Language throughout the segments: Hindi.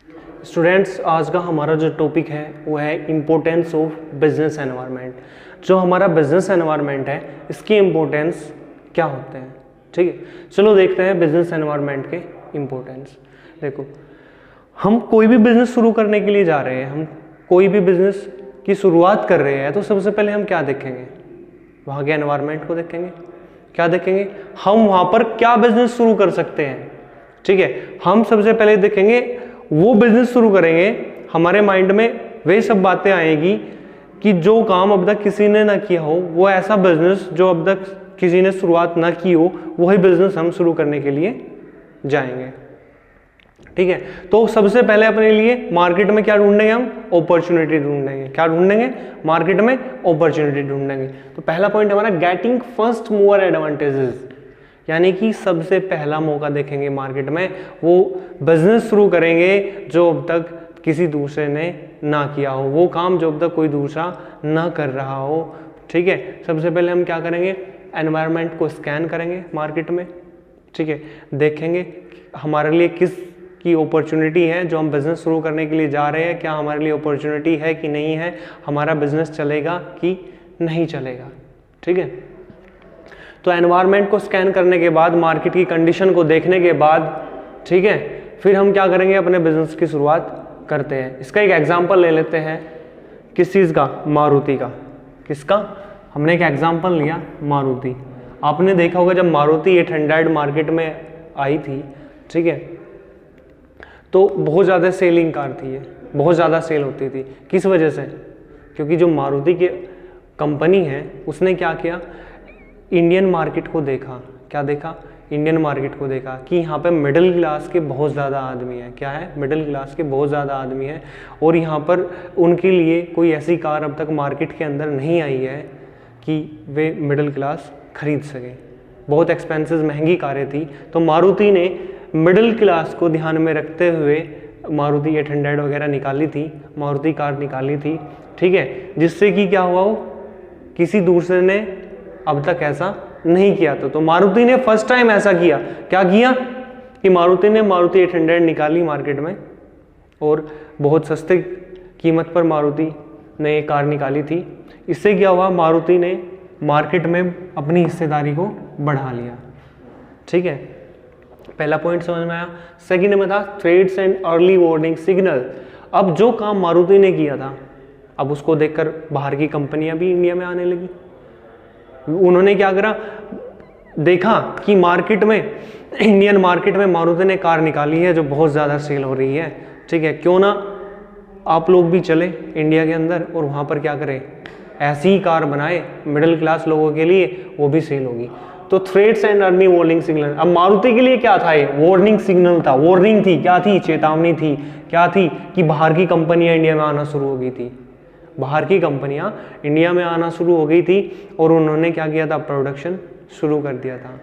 स्टूडेंट्स, आज का हमारा जो टॉपिक है वो है इम्पोर्टेंस ऑफ बिजनेस एनवायरनमेंट। जो हमारा बिजनेस एनवायरनमेंट है इसकी इम्पोर्टेंस क्या होते हैं। ठीक है, चलो देखते हैं बिजनेस एनवायरनमेंट के इम्पोर्टेंस। देखो, हम कोई भी बिजनेस शुरू करने के लिए जा रहे हैं, हम कोई भी बिजनेस की शुरुआत कर रहे हैं, तो सबसे पहले हम क्या देखेंगे? वहाँ के एनवायरनमेंट को देखेंगे। क्या देखेंगे? हम वहाँ पर क्या बिजनेस शुरू कर सकते हैं। ठीक है, हम सबसे पहले देखेंगे, वो बिजनेस शुरू करेंगे, हमारे माइंड में वे सब बातें आएगी कि जो काम अब तक किसी ने ना किया हो, वो ऐसा बिजनेस जो अब तक किसी ने शुरुआत ना की हो, वही बिजनेस हम शुरू करने के लिए जाएंगे। ठीक है, तो सबसे पहले अपने लिए मार्केट में क्या ढूंढेंगे? हम अपॉर्चुनिटी ढूंढेंगे। क्या ढूंढेंगे? मार्केट में अपॉर्चुनिटी ढूंढेंगे। तो पहला पॉइंट हमारा गेटिंग फर्स्ट मूवर एडवांटेजेस, यानी कि सबसे पहला मौका देखेंगे मार्केट में, वो बिजनेस शुरू करेंगे जो अब तक किसी दूसरे ने ना किया हो, वो काम जो अब तक कोई दूसरा ना कर रहा हो। ठीक है, सबसे पहले हम क्या करेंगे? एनवायरनमेंट को स्कैन करेंगे मार्केट में। ठीक है, देखेंगे हमारे लिए किस की अपॉर्चुनिटी है जो हम बिजनेस शुरू करने के लिए जा रहे हैं, क्या हमारे लिए अपॉर्चुनिटी है कि नहीं है, हमारा बिजनेस चलेगा कि नहीं चलेगा। ठीक है, तो एनवायरनमेंट को स्कैन करने के बाद, मार्केट की कंडीशन को देखने के बाद, ठीक है, फिर हम क्या करेंगे? अपने बिजनेस की शुरुआत करते हैं। इसका एक एग्जांपल ले लेते हैं। किस चीज़ का? मारुति का। किसका? हमने एक एग्जांपल लिया, मारुति। आपने देखा होगा जब मारुति 800 मार्केट में आई थी, ठीक है, तो बहुत ज़्यादा सेलिंग कार थी ये, बहुत ज़्यादा सेल होती थी। किस वजह से? क्योंकि जो मारुति की कंपनी है उसने क्या किया? इंडियन मार्केट को देखा। क्या देखा? इंडियन मार्केट को देखा कि यहाँ पे मिडिल क्लास के बहुत ज़्यादा आदमी हैं। क्या है? मिडिल क्लास के बहुत ज़्यादा आदमी हैं, और यहाँ पर उनके लिए कोई ऐसी कार अब तक मार्केट के अंदर नहीं आई है कि वे मिडिल क्लास खरीद सकें। बहुत एक्सपेंसिव महंगी कारें थी, तो मारुति ने मिडिल क्लास को ध्यान में रखते हुए मारुति 800 वगैरह निकाली थी, मारुति कार निकाली थी। ठीक है, जिससे कि क्या हुआ, वो किसी दूसरे ने अब तक ऐसा नहीं किया था। तो मारुति ने फर्स्ट टाइम ऐसा किया। क्या किया कि मारुति ने मारुति 800 निकाली मार्केट में, और बहुत सस्ते कीमत पर मारुति ने ये कार निकाली थी। इससे क्या हुआ? मारुति ने मार्केट में अपनी हिस्सेदारी को बढ़ा लिया। ठीक है, पहला पॉइंट समझ में आया। सेकंड में था threads and early warning signal. अब जो काम मारुति ने किया था, अब उसको देखकर बाहर की कंपनियां भी इंडिया में आने लगी। उन्होंने क्या करा? देखा कि मार्केट में, इंडियन मार्केट में मारुति ने कार निकाली है जो बहुत ज़्यादा सेल हो रही है। ठीक है, क्यों ना आप लोग भी चले इंडिया के अंदर और वहाँ पर क्या करें? ऐसी ही कार बनाए मिडिल क्लास लोगों के लिए, वो भी सेल होगी। तो threads and early warning signal. अब मारुति के लिए क्या था? ये वार्निंग सिग्नल था। वार्निंग थी, क्या थी? चेतावनी थी। क्या थी? कि बाहर की कंपनियां इंडिया में आना शुरू हो गई थी। बाहर की कंपनियां इंडिया में आना शुरू हो गई थी, और उन्होंने क्या किया था? प्रोडक्शन शुरू कर दिया था।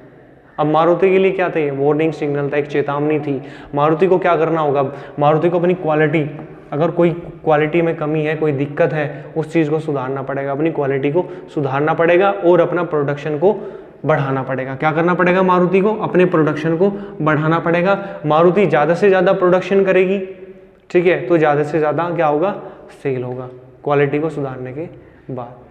अब मारुति के लिए क्या था? ये वार्निंग सिग्नल था, एक चेतावनी थी। मारुति को क्या करना होगा? मारुति को अपनी क्वालिटी, अगर कोई क्वालिटी में कमी है, कोई दिक्कत है, उस चीज़ को सुधारना पड़ेगा, अपनी क्वालिटी को सुधारना पड़ेगा और अपना प्रोडक्शन को बढ़ाना पड़ेगा। क्या करना पड़ेगा? मारुति को अपने प्रोडक्शन को बढ़ाना पड़ेगा। मारुति ज़्यादा से ज़्यादा प्रोडक्शन करेगी, ठीक है, तो ज़्यादा से ज़्यादा क्या होगा? सेल होगा, क्वालिटी को सुधारने के बाद।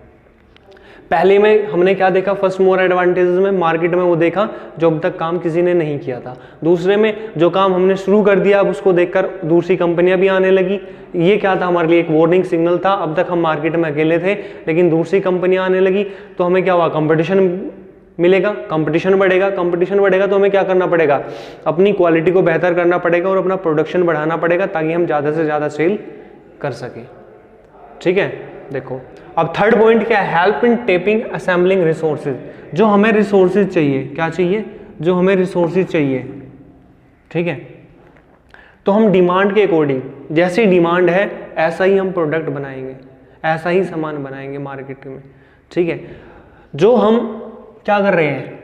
पहले में हमने क्या देखा? फर्स्ट मोर एडवांटेजेस में मार्केट में वो देखा जो अब तक काम किसी ने नहीं किया था। दूसरे में जो काम हमने शुरू कर दिया, अब उसको देखकर दूसरी कंपनियां भी आने लगी। ये क्या था? हमारे लिए एक वार्निंग सिग्नल था। अब तक हम मार्केट में अकेले थे, लेकिन दूसरी कंपनियां आने लगी, तो हमें क्या हुआ? कंपटीशन मिलेगा, कंपटीशन बढ़ेगा। कंपटीशन बढ़ेगा तो हमें क्या करना पड़ेगा? अपनी क्वालिटी को बेहतर करना पड़ेगा और अपना प्रोडक्शन बढ़ाना पड़ेगा, ताकि हम ज़्यादा से ज़्यादा सेल कर सकें। ठीक है, देखो अब थर्ड पॉइंट क्या है? Help in tapping assembling resources. जो हमें रिसोर्सेज चाहिए, क्या चाहिए? जो हमें रिसोर्सेज चाहिए, ठीक है, तो हम डिमांड के अकॉर्डिंग, जैसी डिमांड है ऐसा ही हम प्रोडक्ट बनाएंगे, ऐसा ही सामान बनाएंगे मार्केट में। ठीक है, जो हम क्या कर रहे हैं?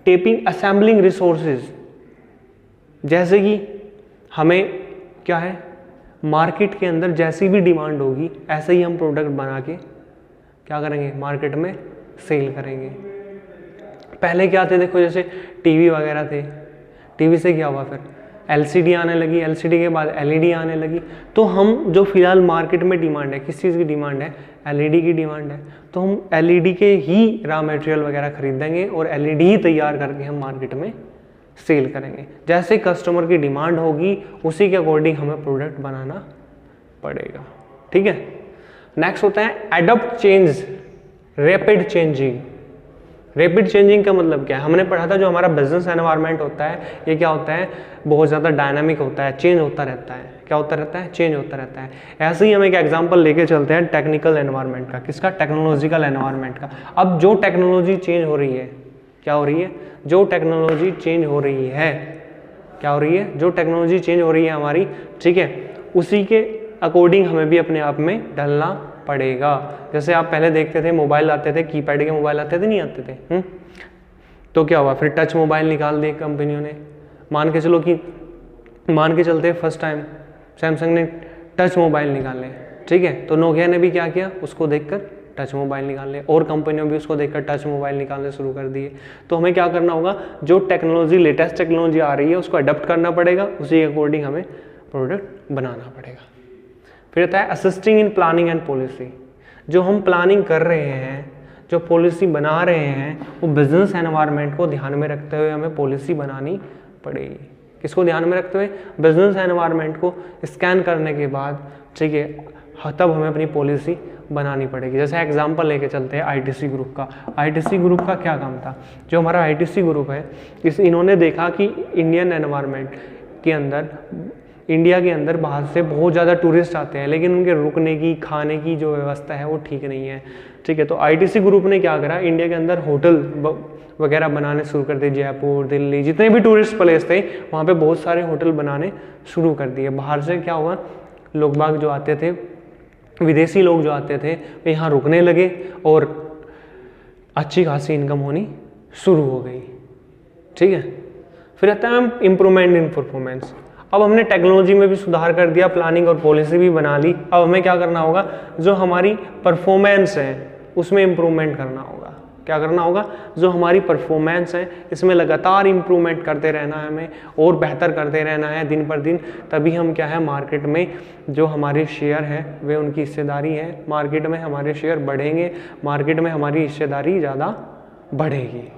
Tapping assembling resources. जैसे कि हमें क्या है? मार्केट के अंदर जैसी भी डिमांड होगी, ऐसे ही हम प्रोडक्ट बना के क्या करेंगे? मार्केट में सेल करेंगे। पहले क्या थे? देखो, जैसे टीवी वगैरह थे, टीवी से क्या हुआ? फिर LCD आने लगी, LCD के बाद LED आने लगी। तो हम जो फिलहाल मार्केट में डिमांड है, किस चीज़ की डिमांड है? LED की डिमांड है। तो हम LED के ही रॉ मटेरियल वगैरह खरीदेंगे और LED ही तैयार करके हम मार्केट में सेल करेंगे। जैसे कस्टमर की डिमांड होगी उसी के अकॉर्डिंग हमें प्रोडक्ट बनाना पड़ेगा। ठीक है। नेक्स्ट होता है adopt change, rapid changing. Rapid changing का मतलब क्या है? हमने पढ़ा था जो हमारा बिजनेस एनवायरनमेंट होता है ये क्या होता है? बहुत ज़्यादा डायनामिक होता है, चेंज होता रहता है। क्या होता रहता है? चेंज होता रहता है। ऐसे ही हम एक एग्जांपल लेके चलते हैं टेक्निकल एनवायरनमेंट का। किसका? टेक्नोलॉजिकल एनवायरनमेंट का। अब जो टेक्नोलॉजी चेंज हो रही है, क्या हो रही है? जो टेक्नोलॉजी चेंज हो रही है, क्या हो रही है? जो टेक्नोलॉजी चेंज हो रही है हमारी, ठीक है, उसी के अकॉर्डिंग हमें भी अपने आप में ढलना पड़ेगा। जैसे आप पहले देखते थे मोबाइल आते थे, कीपैड के मोबाइल आते थे, नहीं आते थे? तो क्या हुआ? फिर टच मोबाइल निकाल दिए कंपनियों ने। मान के चलते फर्स्ट टाइम सैमसंग ने टच मोबाइल निकाले, ठीक है। तो नोकिया ने भी क्या किया? उसको देखकर टच मोबाइल निकाले, और कंपनियों भी उसको देखकर टच मोबाइल निकालने शुरू कर दिए। तो हमें क्या करना होगा? जो टेक्नोलॉजी, लेटेस्ट टेक्नोलॉजी आ रही है उसको अडॉप्ट करना पड़ेगा, उसी के अकॉर्डिंग हमें प्रोडक्ट बनाना पड़ेगा। फिर आता है assisting in planning and policy. जो हम प्लानिंग कर रहे हैं, जो पॉलिसी बना रहे हैं, वो बिजनेस एनवायरनमेंट को ध्यान में रखते हुए हमें पॉलिसी बनानी पड़ेगी। किसको ध्यान में रखते हुए? बिजनेस एनवायरनमेंट को स्कैन करने के बाद, ठीक है, तब हमें अपनी पॉलिसी बनानी पड़ेगी। जैसे एग्जांपल लेके चलते हैं ITC ग्रुप का। ITC ग्रुप का क्या काम था? जो हमारा ITC ग्रुप है, इन्होंने देखा कि इंडियन एनवायरनमेंट के अंदर, इंडिया के अंदर बाहर से बहुत ज़्यादा टूरिस्ट आते हैं, लेकिन उनके रुकने की, खाने की जो व्यवस्था है वो ठीक नहीं है, ठीक है। तो ITC ग्रुप ने क्या करा? इंडिया के अंदर होटल वगैरह बनाने शुरू कर दिए। जयपुर, दिल्ली, जितने भी टूरिस्ट प्लेस थे वहाँ पे बहुत सारे होटल बनाने शुरू कर दिए। बाहर से क्या हुआ? लोग बाग जो आते थे, विदेशी लोग जो आते थे, वे यहाँ रुकने लगे और अच्छी खासी इनकम होनी शुरू हो गई, ठीक है। फिर आता है इम्प्रूवमेंट इन परफॉर्मेंस। अब हमने टेक्नोलॉजी में भी सुधार कर दिया, प्लानिंग और पॉलिसी भी बना ली। अब हमें क्या करना होगा? जो हमारी परफॉर्मेंस है उसमें इम्प्रूवमेंट करना होगा। क्या करना होगा? जो हमारी परफॉर्मेंस है इसमें लगातार इम्प्रूवमेंट करते रहना है हमें, और बेहतर करते रहना है दिन पर दिन। तभी हम क्या है, मार्केट में जो हमारे शेयर है वे, उनकी हिस्सेदारी है, मार्केट में हमारे शेयर बढ़ेंगे, मार्केट में हमारी हिस्सेदारी ज़्यादा बढ़ेगी।